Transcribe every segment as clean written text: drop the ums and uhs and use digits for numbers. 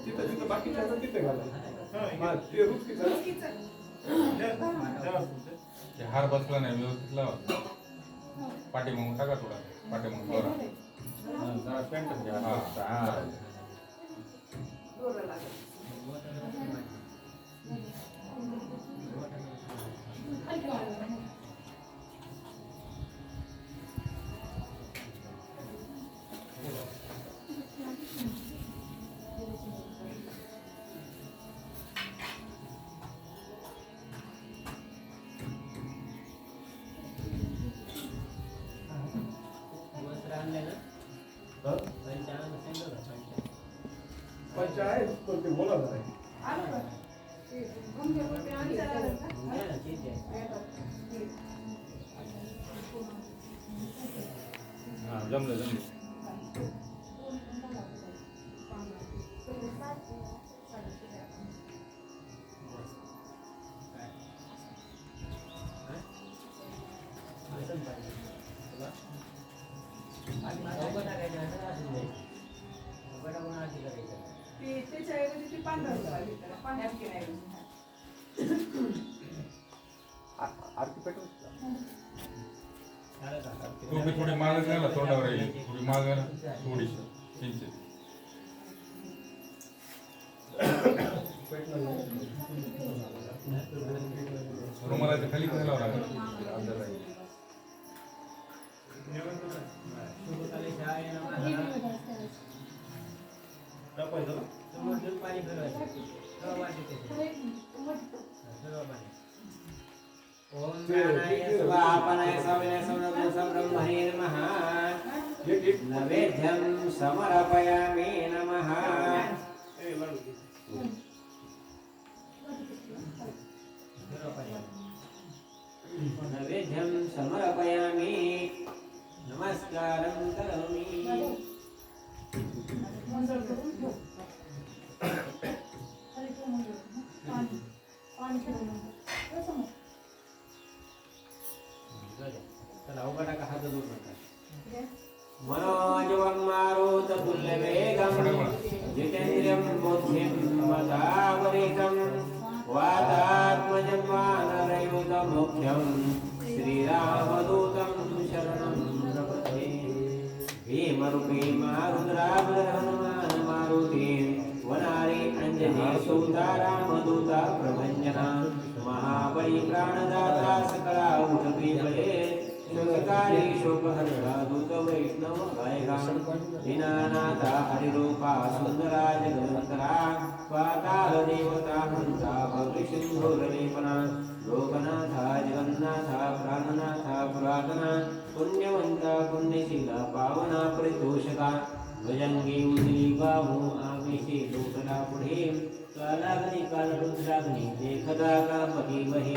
तिथं तिथं बाकीच्या तिथे घाला ते रुचकीचं हार बसला नाही व्यवस्थित लावा पाठीमागून टाका थोडा पाठीमागून थोडा जरा पेंट घ्या पंचायत पण ते बोला जमलं जमलं टोपी थोडी मागच घाला तोंडावर येईल थोडी माग थोडीशी चिंचे रुमालाच्या खाली घालावं लागेल ओम ज्ञानाय स्वापनाय सविनय ब्रह्मणे नमः नैवेद्यं समर्पयामि नमः नैवेद्यं समर्पयामि नमस्कारं करोमि मनोजवं मारुततुल्यवेगं जितेन्द्रियं बुद्धिं मदावरितं वातात्मजं वानरयुतमुख्यं श्रीरामदूतं शरणं प्रपद्ये भीमरूपी मारुद्रावहनुमान् मारुति वनारि अञ्जनेयसूता रामदूता प्रभञ्जना महाबली प्राणदाता सकलावुतपीतये शोककारी शोकहरणा दूत वैष्णव गायका दीनानाथा हरिरूपा सुंदरा जगवंतरा पाताल देवता हंता भक्ति सिंधुरलेपना लोकनाथा जगन्नाथा प्राणनाथा पुरातना पुण्यवंता पुण्यशीला पावना परितोषका भुजंगी उजली बाहू आमिषे लोकला पुढे कालाग्नी कालरुद्राग्नी देखता कामकी वहे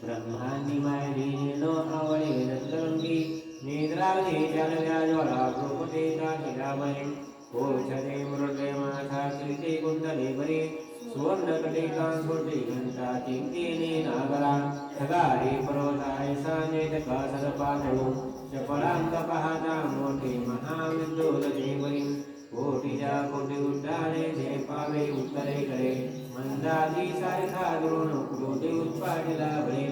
ब्रह्मांडी मायलीनो आवळे नंतरंगी निद्राग्नी जलव्या ज्वाला प्रोपते काशिरामये कोशते मृदे माथा कृते कुंडले बरे सुवर्णकटिका स्फुटे घंटा चिंतेने नागरा सगारे पर्वताय सानेतका सदपातळो चपलांत पाहता मोठे महाविद्योदते बरी कोटीच्या कोटी उड्डाणे जे पावे उत्तरेकडे मंदादी सारखा द्रोण क्रोधे उत्पादिला बळे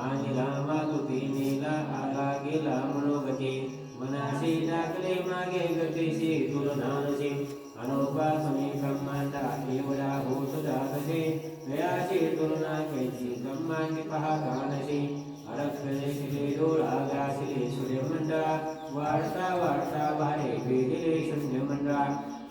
आणला मातुकी नेला आला गेला मनोगती मनाशी टाकले मागे गतीशी तुलनानशी अनोपासने ब्रह्मांडा एवढा होत जातसे दयाशी तुलना कैची ब्रह्मांडी पाहता नशी अरक्षले डोळा गासिले सूर्यमंडळा वाढता वाढता भारे वेदिले शून्यमंडळा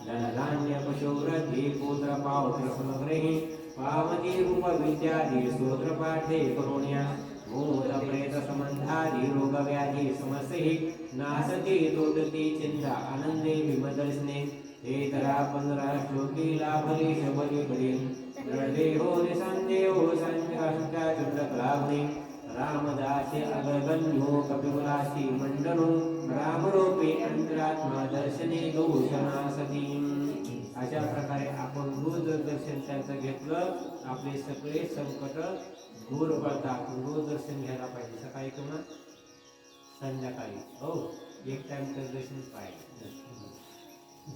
धनधान्य पशुवृद्धी पुत्र पावत्र समग्रही पावती रूप विद्यादी स्तोत्र पाठे करुण्या भूत प्रेत संबंधादी रोग व्याधी समस्येहि नासती तोडती चिंता आनंदे विमदर्शने तेतरा 15 श्लोकी लाभली शबरी करी दृढदेहो निसंदेहो संकाशका चंद्रकलाग्नि रामदासी अग्रगण्यो कपिकुलासी मंडनो रामरूपी अंतरात्मा दर्शने गौषणा सती। अशा प्रकारे आपण रोज दर्शन त्यांचं घेतलं आपले सगळे संकट दूर पडतात। रोज दर्शन घ्यायला पाहिजे सकाळी किंवा संध्याकाळी हो एक टाइम तर दर्शन पाहिजे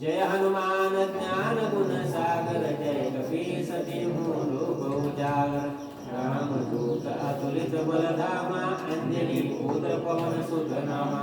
जय हनुमान ज्ञान गुण सागर जय कपीस तिहु लोक उजागर रामदूत अतुलित बल धामा अंजनी पुत्र पवन सुत नामा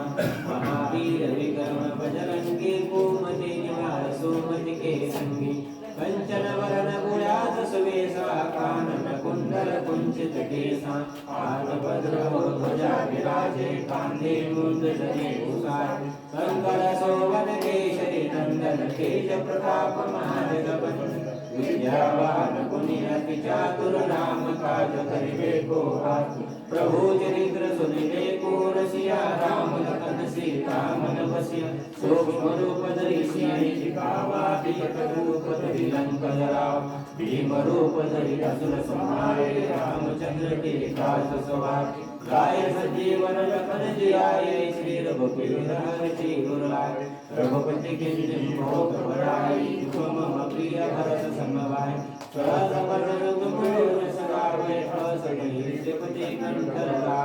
महावीर विक्रम बजरंगी कुमति निवार सुमति के संगी कंचन वरण गुलास सुवेशा कानन कुंडल कुंचित केसा आर्भद्र ध्वजा विराजे कांधे मुंड जनेऊसार शंकर सोवन केशरी नंदन तेज प्रताप महाजगवंदन विद्यावान गुणी अति चातुर राम काज करिबे को आतुर प्रभु चरित्र सुनिबे को रसिया राम लखन सीता मन बसिया सूक्ष्म रूप धरि सियहि दिखावा बिकट रूप धरि लंका जरावा भीम रूप धरि असुर संहारे रामचंद्र के काज सवारे गाय सजीवन लखन जियाए श्री रघुपति हरषि दुर्लाए रघुपति के बहुत बड़ाई तुम मम प्रिय भरत समवाय सहज बदन तुम सगावे असगहि श्रीपति कंठ लगा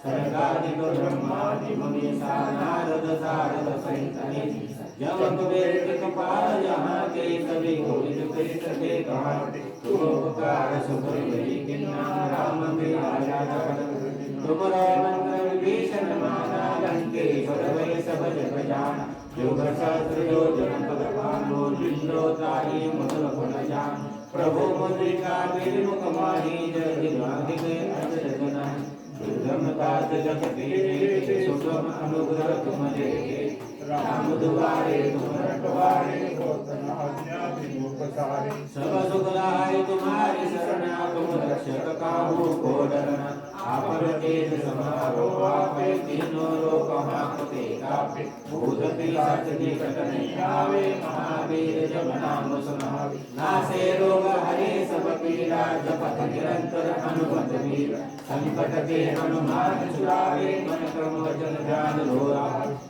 सरगाधिक ब्रह्मादि मुनीसा नारद सारद सहित जब कुबेर कृपाल जहाँ के सभी कोविद कर सके कहाँ तुम उपकार सुखर भई किन्ना राम मेरा राजा तुमरा मंत्र विभीषण माना लंकेश्वर वै सब जग जाना योग सहस्र योजन पद भालो लिंगो ताहि मधुर फल जान प्रभु मुद्रिका विमुख माहि जय दिवादिक अजर जना दुर्गम काज जग के सुगम अनुग्रह तुम देखे राम दुआरे तुम रखवारे होतन आज्ञा बिनु पसारे सब सुख लाए तुम्हारी शरणा तुम रक्षक काहू को डरना आपन तेज समारो आपे तीनों लोक हाकते कापे भूत पिशाच निकट नहीं आवे महावीर जब नाम सुनावे नासे रोग हरे सब पीड़ा जपत निरंतर हनुमत वीर संकट के हनुमान छुड़ावे मन क्रम वचन ध्यान धोरा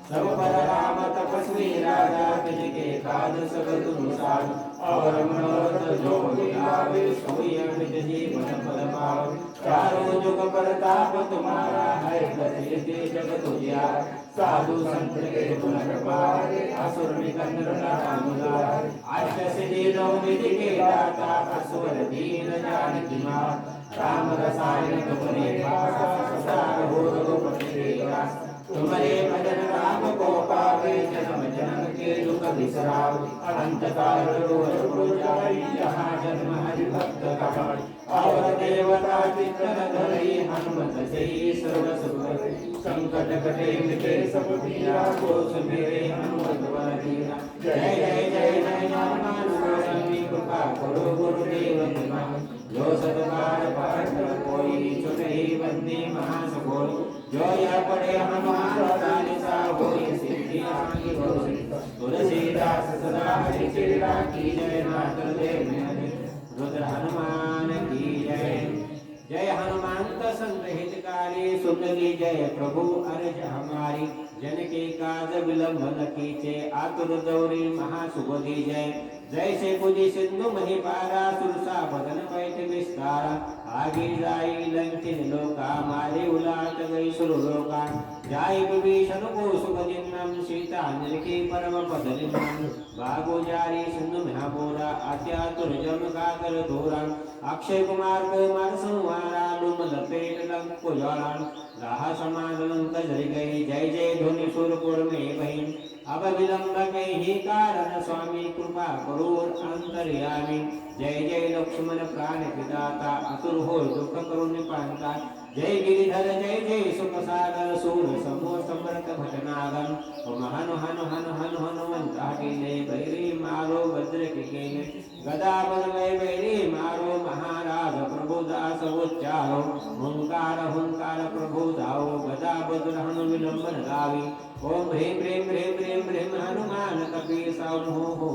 सब पर राम तपस्वी राजा तिनके काज सब तुम साध और मनोरथ जो दिलावे सोई अमित जीवन फल पावे चारों जुग परताप तुम्हारा है प्रसिद्धि जगत उजियार साधु संत के गुण प्रभारे असुर निकंदन रामुदार आश्रय सिद्धि नवनिधि के दाता असुर दीन जानकी मात राम रसायन तुमरे पासा ससार हो रघुपति के दास तुम्हारे भजन राम को पावे जन्म जन्म के दुख बिसराव अनंत काल रोज जाई जहाँ जन्म हरि भक्त कहाई और देवता चित्तन धरई हनुमत से सर्व सुख संकट कटे मिटे सब पीरा को सुमिरे हनुमत बलवीरा जय जय जय जय हनुमान गोसावी कृपा करो गुरुदेव की जो सदकार पाठ कोई छुटहि बंदे महासुखोय जो यह पढ़े हनुमान चालीसा होय सिद्धि आंगी होय तुलसीदास सदा हरिचेरा की जय मातर देव रुद्र हनुमान की जय जय हनुमंत संत हितकारी सुनली जय प्रभु अर्ज हमारी जन के काज विलंब न कीचे आतुर दौरी महासुबोधि जय जैसे पुजी सिंधु मही पारा सुरसा बदन पैठ विस्तारा आगे जाई लंकिन लोका मारे उलाट गई सुरलोका जाई विभीषण को सुख जिन्नम सीता निरखी परम पद निन्नम बागो जारी सिंधु महा बोरा अत्यातुर जम काकर धोरा अक्षय कुमार को मार संवारा लुम लपेट लंक को जालान राह समान लंक जल गई जय जय ध्वनि सुरपुर में बहिन अब विलंब के ही कारण स्वामी कृपा करो अंतर्यामी जय जय लक्ष्मण प्राण पिताता असुर हो दुख करो निपांता जय गिरिधर जय जय सुख सागर सूर समूह समर्थ भटनागन ओम हनु हनु हनु हनु हनुमंत हटिले बैरी मारो वज्र के गदा बल बैरी मारो महाराज प्रभु दास उच्चारो हुंकार हुंकार प्रभु दाओ गदा बद्र हनु विलंबन गावी ओम ह्रीं ह्रीं ह्रीं ह्रीं ह्रीं हनुमान कपीर साउन हो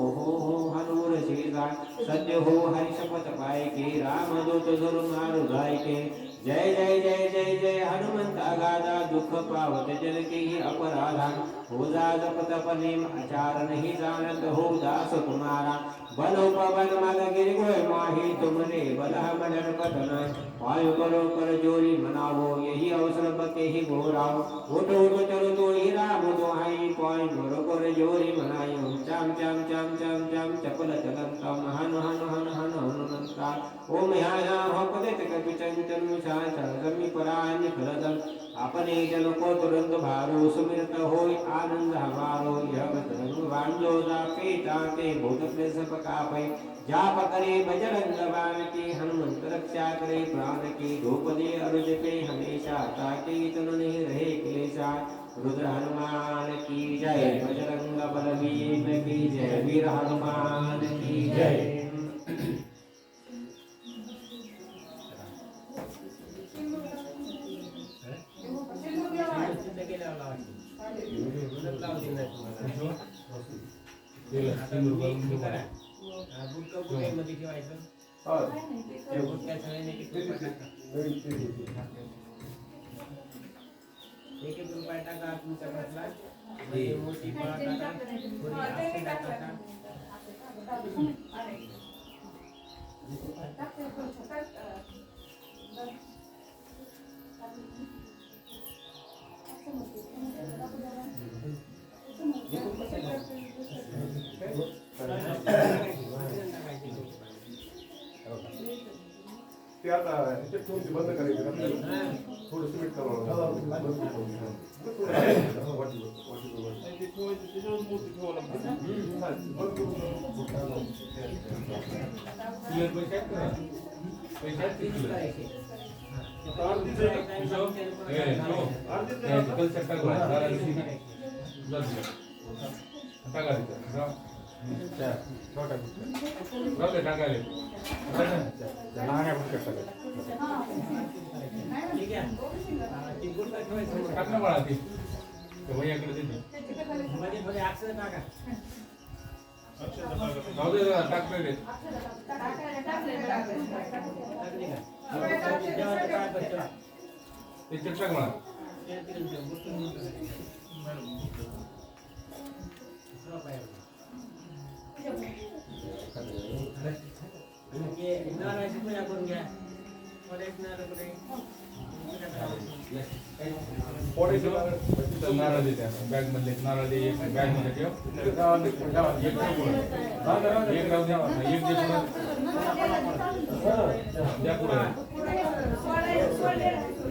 हनुर शीर्षा सत्य हो हरि शपथ पाए के राम दूत दुर मारु गाय के जय जय जय जय जय हनुमंत अगाधा दुख पावत जन के अपराधा हो जा जप तप नेम आचार नहीं जानत हो दास तुम्हारा बल पवन मल गिर गोय माही तुमने बलह मडर पतन वायु करो कर जोरी मनावो यही अवसर बते ही घोराओ उठो उठो चलो तो ही राम दोहाई कोई मोरो कर जोरी मनायो चम चम चम चम चम चपल चलन तम हन हन हन हन हनुमंता ओम ह्या भक्त कपि चंचन मुषा समी पराय फलदल अपने जन को तुरंत भारो सुमिरत होय आनंद हमारो यह तरंग वांजो जापे ताके भूत प्रेत सब कापै जाप करे बजरंग बाण की हनुमंत रक्षा करे प्राण की धूप दे अर्ज पे हमेशा ताके तन नहीं रहे क्लेशा रुद्र हनुमान की जय बजरंग बलवीर की जय वीर हनुमान की जय एक रुपया टाका तुमच्या बसला मोठी फळा टाका थोडी आस्ते टाका ते आता ह्याच्यात ठेवून ते बंद करायचं आपल्याला थोडं सिमेंट नारळ देते बॅग मध्ये नारळ दे बॅग मध्ये ठेव एक राहू दे एक दे द्या पुढे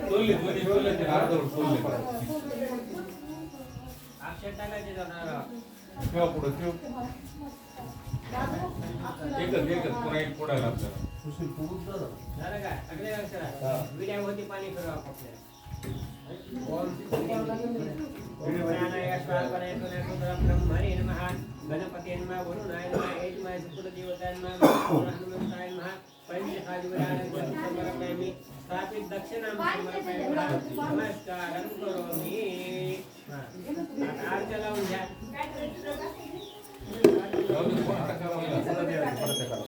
सोडले सोडले ते अर्ध सोडले अक्षर टाकायचे जाणार ठेवा पुढे ठेव एकच पुन्हा एक फोडायला आपल्याला झालं का अगले अक्षरा विड्या होती पाणी करू आपल्या ब्रह्मणे नमः गणपते नमः वरुणाय नमः एतमाय सुपुरदेवताय नमः हनुमंताय नमः पंचकादिवराणं समर्पयामि स्थापित दक्षिणां समर्पयामि नमस्कारं करोमि आरती लावून घ्या